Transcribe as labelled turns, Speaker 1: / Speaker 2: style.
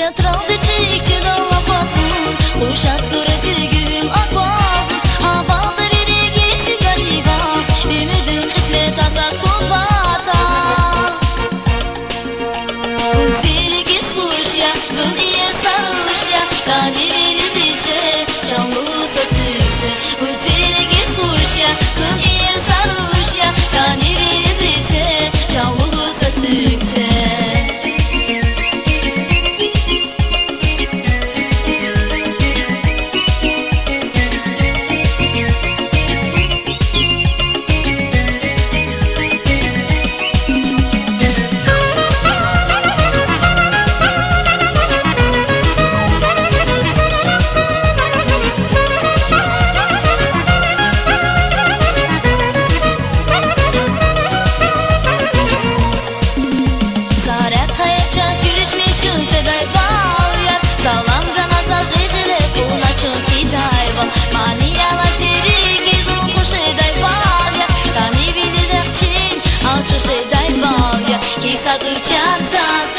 Speaker 1: Teatral çiçekçi dalapasın Kuşat kırısı gül akbazın Havalı biri gitsin galiba Ümidin kısmet asat kupata Zilgi suşya Zul iye saruşya Kalbini zilse Çallı satırsa Zilgi suşya Zul iye saruşya Kalbini zilse Çallı satırsa Salam ganazaz gıgıre buna çünkü dayva Maniyala seri gizun kuşu dayvalya Tani bilirek çin alçışı dayvalya Kisa dövçar saz